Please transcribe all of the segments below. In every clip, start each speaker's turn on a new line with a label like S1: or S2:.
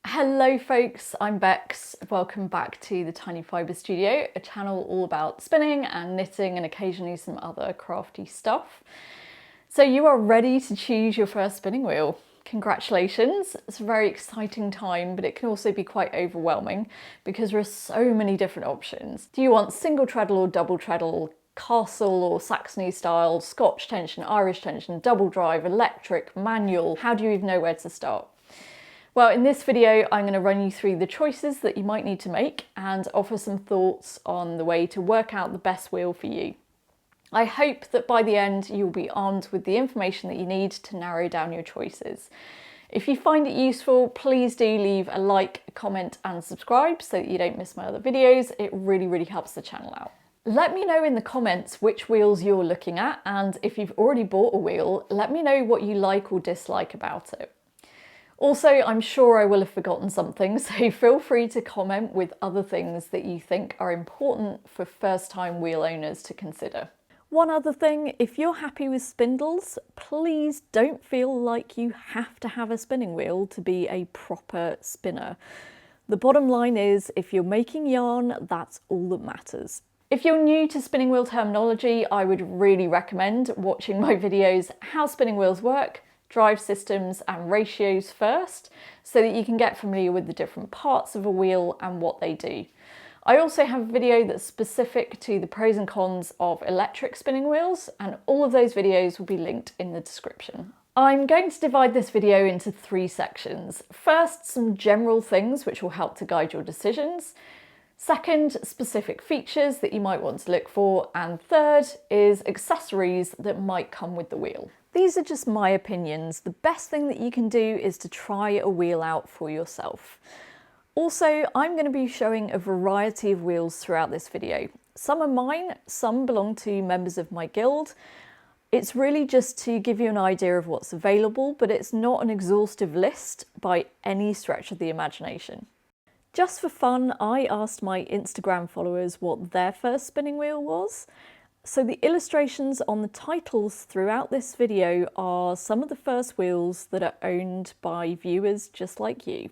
S1: Hello folks, I'm Bex. Welcome back to the Tiny Fibre Studio, a channel all about spinning and knitting and occasionally some other crafty stuff. So you are ready to choose your first spinning wheel. Congratulations, it's a very exciting time, but it can also be quite overwhelming because there are so many different options. Do you want single treadle or double treadle, castle or Saxony style, Scotch tension, Irish tension, double drive, electric, manual? How do you even know where to start? Well, in this video, I'm going to run you through the choices that you might need to make and offer some thoughts on the way to work out the best wheel for you. I hope that by the end, you'll be armed with the information that you need to narrow down your choices. If you find it useful, please do leave a like, comment and subscribe so that you don't miss my other videos. It really helps the channel out. Let me know in the comments which wheels you're looking at, and if you've already bought a wheel, let me know what you like or dislike about it. Also, I'm sure I will have forgotten something, so feel free to comment with other things that you think are important for first-time wheel owners to consider. One other thing, if you're happy with spindles, please don't feel like you have to have a spinning wheel to be a proper spinner. The bottom line is, if you're making yarn, that's all that matters. If you're new to spinning wheel terminology, I would really recommend watching my videos How Spinning Wheels Work, Drive Systems and Ratios first, so that you can get familiar with the different parts of a wheel and what they do. I also have a video that's specific to the pros and cons of electric spinning wheels, and all of those videos will be linked in the description. I'm going to divide this video into 3 sections. First, some general things which will help to guide your decisions. Second, specific features that you might want to look for. And third is accessories that might come with the wheel. These are just my opinions. The best thing that you can do is to try a wheel out for yourself. Also, I'm going to be showing a variety of wheels throughout this video. Some are mine, some belong to members of my guild. It's really just to give you an idea of what's available, but it's not an exhaustive list by any stretch of the imagination. Just for fun, I asked my Instagram followers what their first spinning wheel was. So the illustrations on the titles throughout this video are some of the first wheels that are owned by viewers just like you.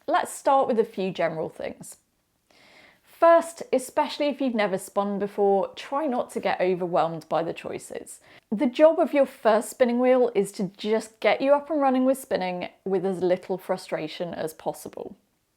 S1: Let's start with a few general things. First, especially if you've never spun before, try not to get overwhelmed by the choices. The job of your first spinning wheel is to just get you up and running with spinning with as little frustration as possible.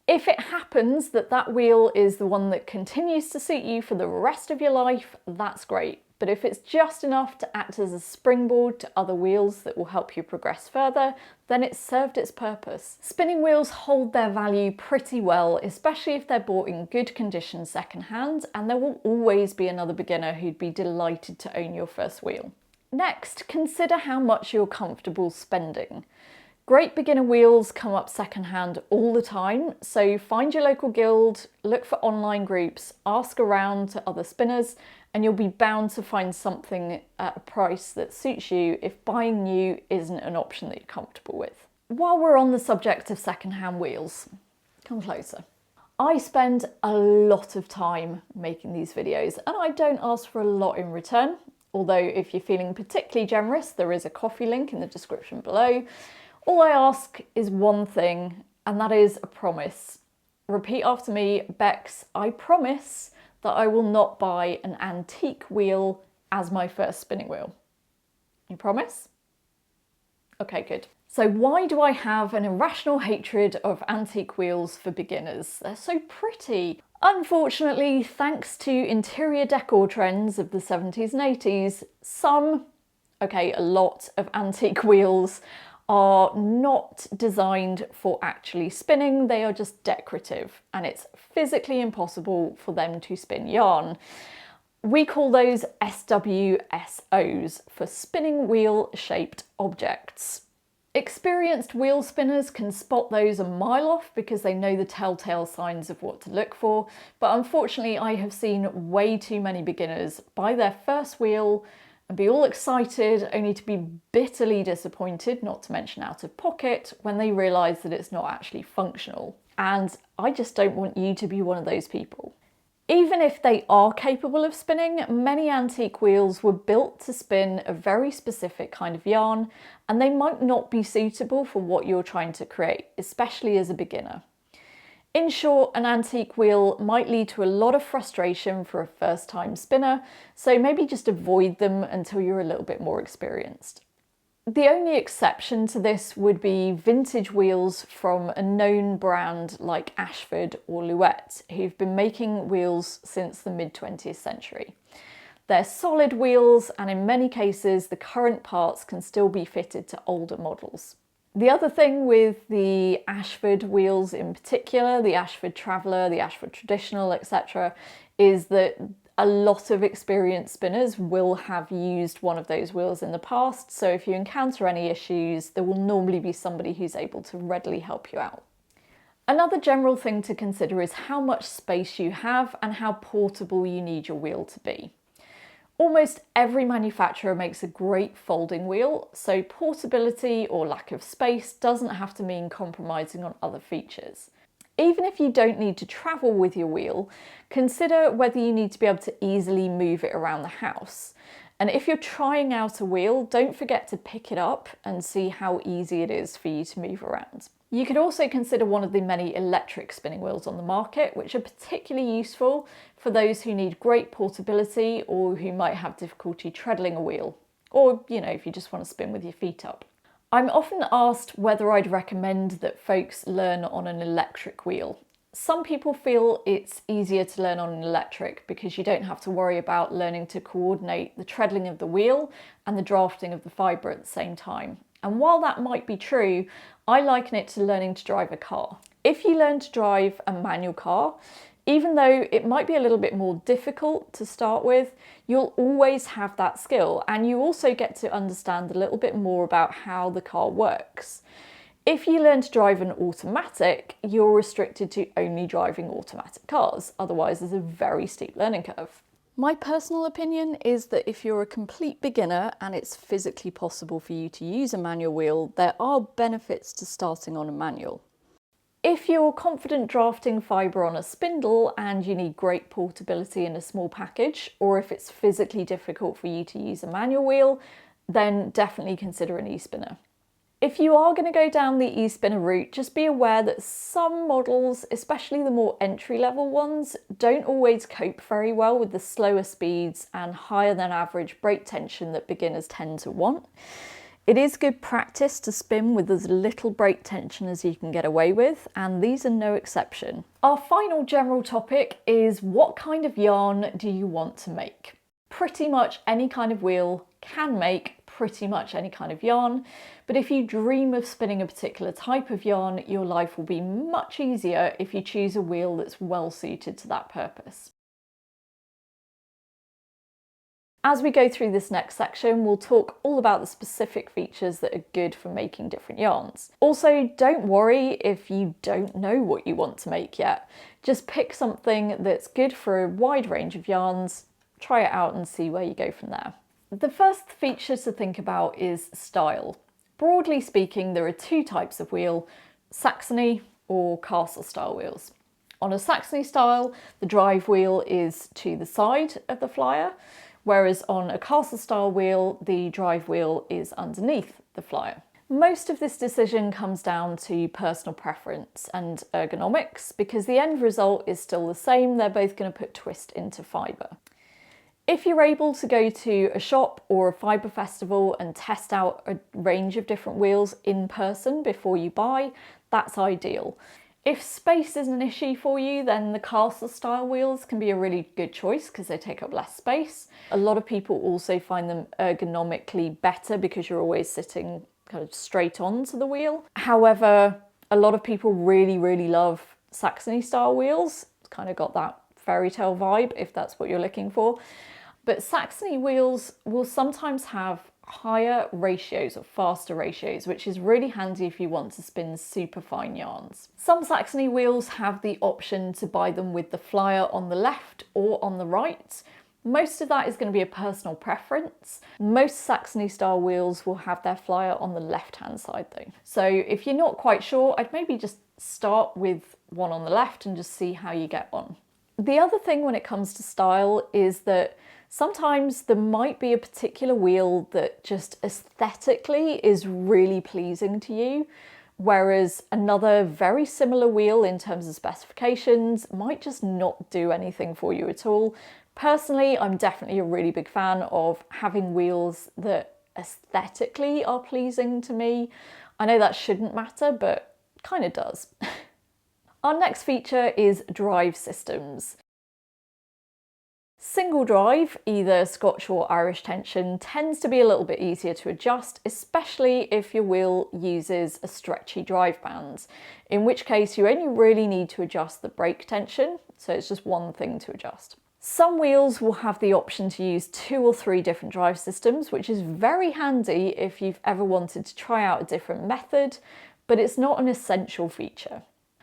S1: If it happens that that wheel is the one that continues to suit you for the rest of your life, that's great. But if it's just enough to act as a springboard to other wheels that will help you progress further, then it's served its purpose. Spinning wheels hold their value pretty well, especially if they're bought in good condition secondhand, and there will always be another beginner who'd be delighted to own your first wheel. Next, consider how much you're comfortable spending. Great beginner wheels come up secondhand all the time, so find your local guild, look for online groups, ask around to other spinners, and you'll be bound to find something at a price that suits you if buying new isn't an option that you're comfortable with. While we're on the subject of secondhand wheels, come closer. I spend a lot of time making these videos and I don't ask for a lot in return, although if you're feeling particularly generous, there is a coffee link in the description below. All I ask is one thing, and that is a promise. Repeat after me, Bex, I promise that I will not buy an antique wheel as my first spinning wheel. You promise? Okay, good. So why do I have an irrational hatred of antique wheels for beginners? They're so pretty. Unfortunately, thanks to interior decor trends of the 70s and 80s, a lot of antique wheels are not designed for actually spinning, they are just decorative, and it's physically impossible for them to spin yarn. We call those SWSOs, for spinning wheel shaped objects. Experienced wheel spinners can spot those a mile off because they know the telltale signs of what to look for, but unfortunately I have seen way too many beginners buy their first wheel and be all excited only to be bitterly disappointed, not to mention out of pocket, when they realise that it's not actually functional. And I just don't want you to be one of those people. Even if they are capable of spinning, many antique wheels were built to spin a very specific kind of yarn, and they might not be suitable for what you're trying to create, especially as a beginner. In short, an antique wheel might lead to a lot of frustration for a first-time spinner, so maybe just avoid them until you're a little bit more experienced. The only exception to this would be vintage wheels from a known brand like Ashford or Louet, who've been making wheels since the mid-20th century. They're solid wheels, and in many cases the current parts can still be fitted to older models. The other thing with the Ashford wheels in particular, the Ashford Traveller, the Ashford Traditional, etc., is that a lot of experienced spinners will have used one of those wheels in the past, so if you encounter any issues, there will normally be somebody who's able to readily help you out. Another general thing to consider is how much space you have and how portable you need your wheel to be. Almost every manufacturer makes a great folding wheel, so portability or lack of space doesn't have to mean compromising on other features. Even if you don't need to travel with your wheel, consider whether you need to be able to easily move it around the house. And if you're trying out a wheel, don't forget to pick it up and see how easy it is for you to move around. You could also consider one of the many electric spinning wheels on the market, which are particularly useful for those who need great portability or who might have difficulty treadling a wheel, or, if you just want to spin with your feet up. I'm often asked whether I'd recommend that folks learn on an electric wheel. Some people feel it's easier to learn on an electric because you don't have to worry about learning to coordinate the treadling of the wheel and the drafting of the fibre at the same time. And while that might be true, I liken it to learning to drive a car. If you learn to drive a manual car, even though it might be a little bit more difficult to start with, you'll always have that skill, and you also get to understand a little bit more about how the car works. If you learn to drive an automatic, you're restricted to only driving automatic cars, otherwise there's a very steep learning curve. My personal opinion is that if you're a complete beginner and it's physically possible for you to use a manual wheel, there are benefits to starting on a manual. If you're confident drafting fibre on a spindle and you need great portability in a small package, or if it's physically difficult for you to use a manual wheel, then definitely consider an e-spinner. If you are going to go down the e-spinner route, just be aware that some models, especially the more entry-level ones, don't always cope very well with the slower speeds and higher than average brake tension that beginners tend to want. It is good practice to spin with as little brake tension as you can get away with, and these are no exception. Our final general topic is, what kind of yarn do you want to make? Pretty much any kind of wheel can make pretty much any kind of yarn, but if you dream of spinning a particular type of yarn, your life will be much easier if you choose a wheel that's well suited to that purpose. As we go through this next section, we'll talk all about the specific features that are good for making different yarns. Also, don't worry if you don't know what you want to make yet. Just pick something that's good for a wide range of yarns, try it out and see where you go from there. The first feature to think about is style. Broadly speaking, there are two types of wheel: Saxony or castle style wheels. On a Saxony style, the drive wheel is to the side of the flyer, whereas on a castle style wheel, the drive wheel is underneath the flyer. Most of this decision comes down to personal preference and ergonomics, because the end result is still the same. They're both going to put twist into fibre. If you're able to go to a shop or a fibre festival and test out a range of different wheels in person before you buy, that's ideal. If space is an issue for you, then the castle style wheels can be a really good choice because they take up less space. A lot of people also find them ergonomically better because you're always sitting kind of straight onto the wheel. However, a lot of people really love Saxony style wheels. It's kind of got that fairy tale vibe if that's what you're looking for. But Saxony wheels will sometimes have higher ratios or faster ratios, which is really handy if you want to spin super fine yarns. Some Saxony wheels have the option to buy them with the flyer on the left or on the right. Most of that is going to be a personal preference. Most Saxony style wheels will have their flyer on the left hand side though. So if you're not quite sure, I'd maybe just start with one on the left and just see how you get on. The other thing when it comes to style is that sometimes there might be a particular wheel that just aesthetically is really pleasing to you, whereas another very similar wheel in terms of specifications might just not do anything for you at all. Personally, I'm definitely a really big fan of having wheels that aesthetically are pleasing to me. I know that shouldn't matter, but kind of does. Our next feature is drive systems. Single drive, either Scotch or Irish tension, tends to be a little bit easier to adjust, especially if your wheel uses a stretchy drive band, in which case you only really need to adjust the brake tension, so it's just one thing to adjust. Some wheels will have the option to use 2 or 3 different drive systems, which is very handy if you've ever wanted to try out a different method, but it's not an essential feature.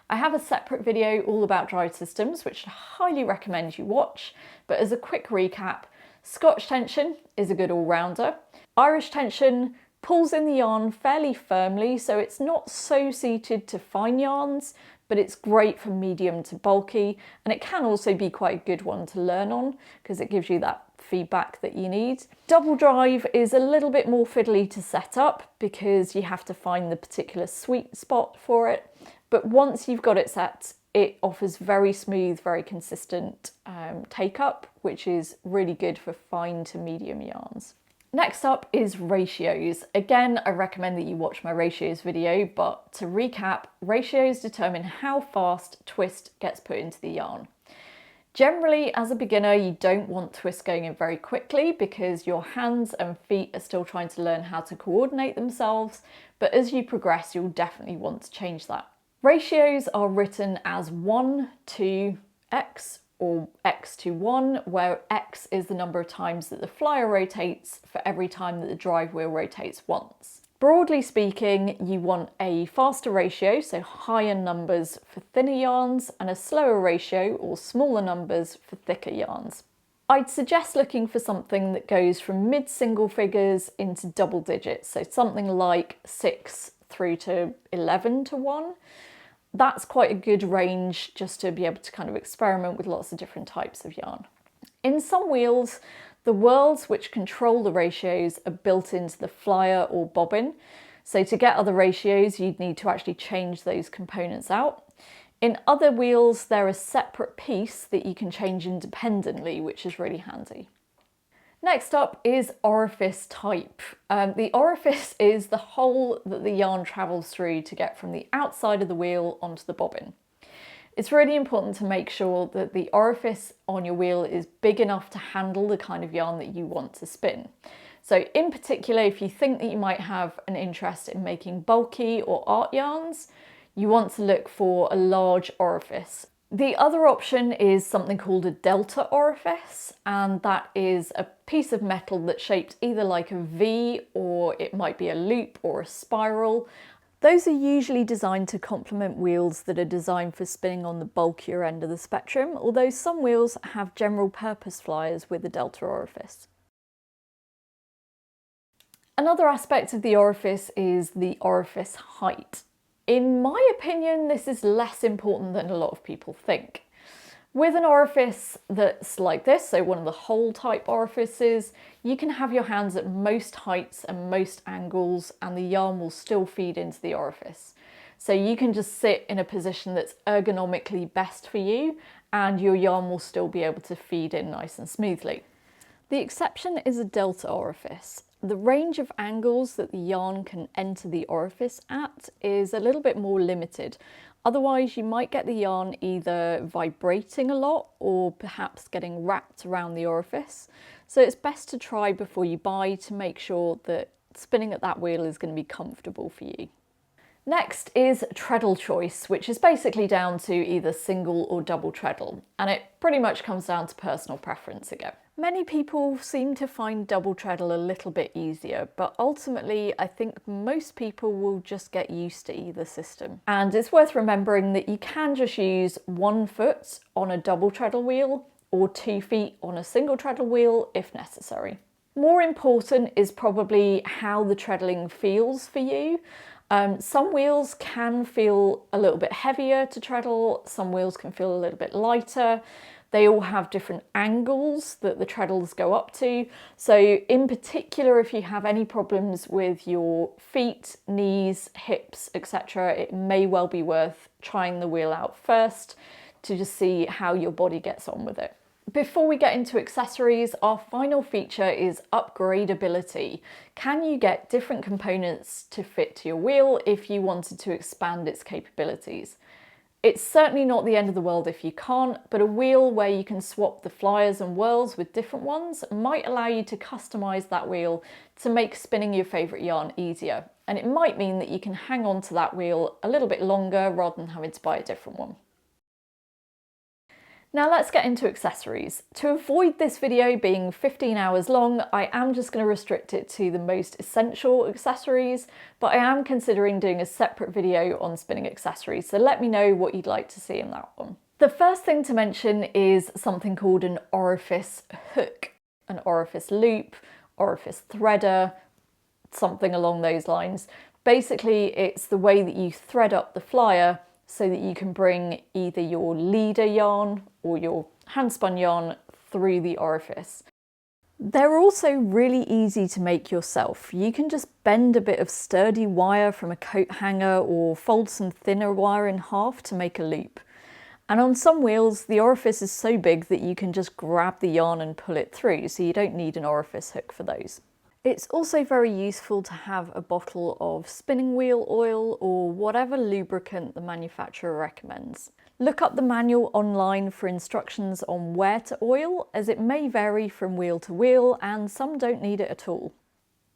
S1: I have a separate video all about drive systems, which I highly recommend you watch, but as a quick recap, Scotch tension is a good all-rounder. Irish tension pulls in the yarn fairly firmly, so it's not so suited to fine yarns, but it's great for medium to bulky, and it can also be quite a good one to learn on because it gives you that feedback that you need. Double drive is a little bit more fiddly to set up because you have to find the particular sweet spot for it. But once you've got it set, it offers very smooth, very consistent take-up, which is really good for fine to medium yarns. Next up is ratios. Again, I recommend that you watch my ratios video, but to recap, ratios determine how fast twist gets put into the yarn. Generally, as a beginner, you don't want twist going in very quickly because your hands and feet are still trying to learn how to coordinate themselves, but as you progress, you'll definitely want to change that. Ratios are written as 1 to x or x to 1, where x is the number of times that the flyer rotates for every time that the drive wheel rotates once. Broadly speaking, you want a faster ratio, so higher numbers for thinner yarns, and a slower ratio or smaller numbers for thicker yarns. I'd suggest looking for something that goes from mid-single figures into double digits, so something like 6 through to 11 to 1. That's quite a good range just to be able to kind of experiment with lots of different types of yarn. In some wheels, the whirls which control the ratios are built into the flyer or bobbin. So to get other ratios, you'd need to actually change those components out. In other wheels, they're a separate piece that you can change independently, which is really handy. Next up is orifice type. The orifice is the hole that the yarn travels through to get from the outside of the wheel onto the bobbin. It's really important to make sure that the orifice on your wheel is big enough to handle the kind of yarn that you want to spin. So in particular, if you think that you might have an interest in making bulky or art yarns, you want to look for a large orifice. The other option is something called a delta orifice, and that is a piece of metal that's shaped either like a V, or it might be a loop or a spiral. Those are usually designed to complement wheels that are designed for spinning on the bulkier end of the spectrum, although some wheels have general purpose flyers with a delta orifice. Another aspect of the orifice is the orifice height. In my opinion, this is less important than a lot of people think. With an orifice that's like this, so one of the hole type orifices, you can have your hands at most heights and most angles, and the yarn will still feed into the orifice. So you can just sit in a position that's ergonomically best for you, and your yarn will still be able to feed in nice and smoothly. The exception is a delta orifice. The range of angles that the yarn can enter the orifice at is a little bit more limited. Otherwise, you might get the yarn either vibrating a lot or perhaps getting wrapped around the orifice. So it's best to try before you buy to make sure that spinning at that wheel is going to be comfortable for you. Next is treadle choice, which is basically down to either single or double treadle, and it pretty much comes down to personal preference again. Many people seem to find double treadle a little bit easier, but ultimately I think most people will just get used to either system. And it's worth remembering that you can just use 1 foot on a double treadle wheel or 2 feet on a single treadle wheel if necessary. More important is probably how the treadling feels for you. Some wheels can feel a little bit heavier to treadle, some wheels can feel a little bit lighter. They all have different angles that the treadles go up to. So in particular, if you have any problems with your feet, knees, hips, etc., it may well be worth trying the wheel out first to just see how your body gets on with it. Before we get into accessories, our final feature is upgradability. Can you get different components to fit to your wheel if you wanted to expand its capabilities? It's certainly not the end of the world if you can't, but a wheel where you can swap the flyers and whirls with different ones might allow you to customize that wheel to make spinning your favorite yarn easier. And it might mean that you can hang on to that wheel a little bit longer rather than having to buy a different one. Now let's get into accessories. To avoid this video being 15 hours long, I am just going to restrict it to the most essential accessories, but I am considering doing a separate video on spinning accessories, so let me know what you'd like to see in that one. The first thing to mention is something called an orifice hook, an orifice loop, orifice threader, something along those lines. Basically, it's the way that you thread up the flyer so that you can bring either your leader yarn or your handspun yarn through the orifice. They're also really easy to make yourself. You can just bend a bit of sturdy wire from a coat hanger or fold some thinner wire in half to make a loop. And on some wheels, the orifice is so big that you can just grab the yarn and pull it through, so you don't need an orifice hook for those. It's also very useful to have a bottle of spinning wheel oil or whatever lubricant the manufacturer recommends. Look up the manual online for instructions on where to oil, as it may vary from wheel to wheel and some don't need it at all.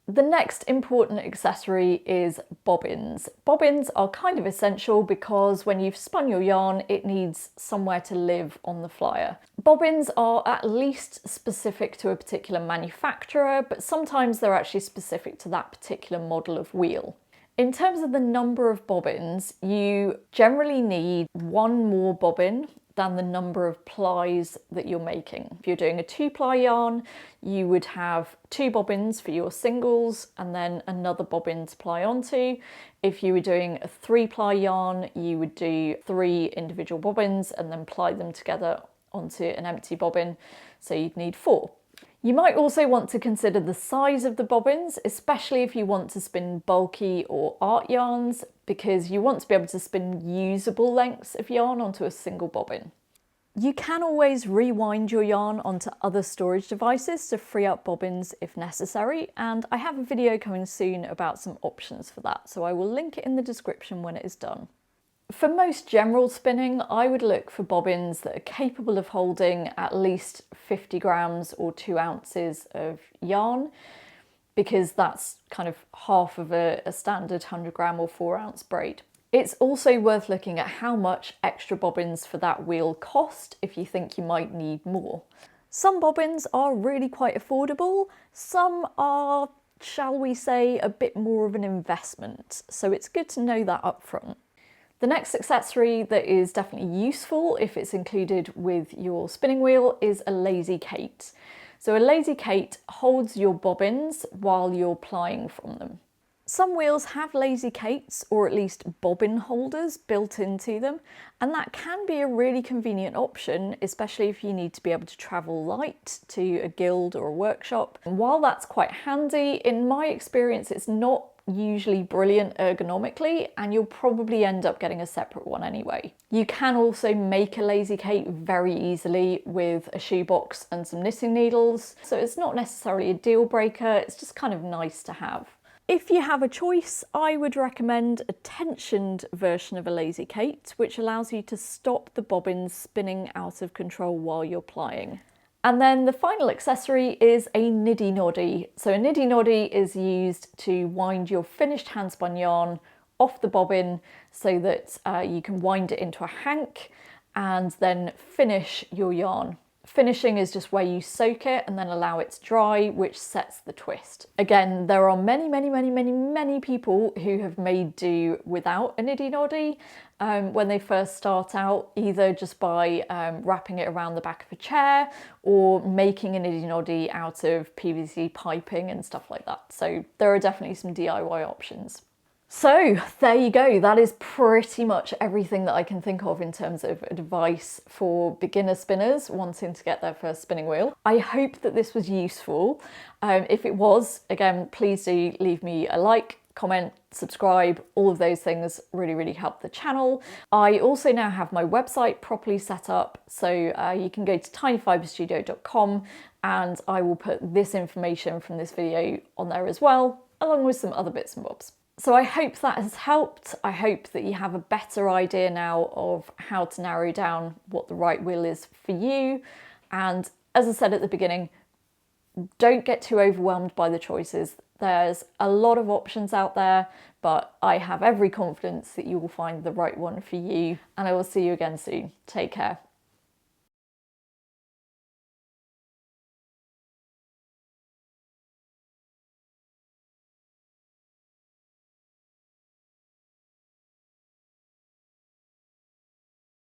S1: The next important accessory is bobbins. Bobbins are kind of essential because when you've spun your yarn, it needs somewhere to live on the flyer. Bobbins are at least specific to a particular manufacturer, but sometimes they're actually specific to that particular model of wheel. In terms of the number of bobbins, you generally need one more bobbin than the number of plies that you're making. If you're doing a 2-ply yarn, you would have 2 bobbins for your singles and then another bobbin to ply onto. If you were doing a 3-ply yarn, you would do 3 individual bobbins and then ply them together onto an empty bobbin, so you'd need 4. You might also want to consider the size of the bobbins, especially if you want to spin bulky or art yarns, because you want to be able to spin usable lengths of yarn onto a single bobbin. You can always rewind your yarn onto other storage devices to free up bobbins if necessary, and I have a video coming soon about some options for that, so I will link it in the description when it is done. For most general spinning, I would look for bobbins that are capable of holding at least 50 grams or 2 ounces of yarn, because that's kind of half of a standard 100 gram or 4 ounce braid. It's also worth looking at how much extra bobbins for that wheel cost if you think you might need more. Some bobbins are really quite affordable, some are, shall we say, a bit more of an investment, so it's good to know that up front. The next accessory that is definitely useful if it's included with your spinning wheel is a lazy Kate. So a lazy Kate holds your bobbins while you're plying from them. Some wheels have lazy Kates, or at least bobbin holders, built into them, and that can be a really convenient option, especially if you need to be able to travel light to a guild or a workshop. And while that's quite handy, in my experience it's not usually brilliant ergonomically, and you'll probably end up getting a separate one anyway. You can also make a lazy Kate very easily with a shoebox and some knitting needles, so it's not necessarily a deal breaker, it's just kind of nice to have. If you have a choice, I would recommend a tensioned version of a lazy Kate, which allows you to stop the bobbins spinning out of control while you're plying. And then the final accessory is a niddy noddy. So a niddy noddy is used to wind your finished handspun yarn off the bobbin so that you can wind it into a hank and then finish your yarn. Finishing is just where you soak it and then allow it to dry, which sets the twist. Again, there are many people who have made do without a niddy noddy when they first start out, either just by wrapping it around the back of a chair or making a niddy noddy out of PVC piping and stuff like that. So there are definitely some DIY options. So there you go. That is pretty much everything that I can think of in terms of advice for beginner spinners wanting to get their first spinning wheel. I hope that this was useful. If it was, again, please do leave me a like, comment, subscribe. All of those things really, really help the channel. I also now have my website properly set up, so you can go to tinyfiberstudio.com and I will put this information from this video on there as well, along with some other bits and bobs. So I hope that has helped. I hope that you have a better idea now of how to narrow down what the right wheel is for you. And as I said at the beginning, don't get too overwhelmed by the choices. There's a lot of options out there, but I have every confidence that you will find the right one for you. And I will see you again soon. Take care.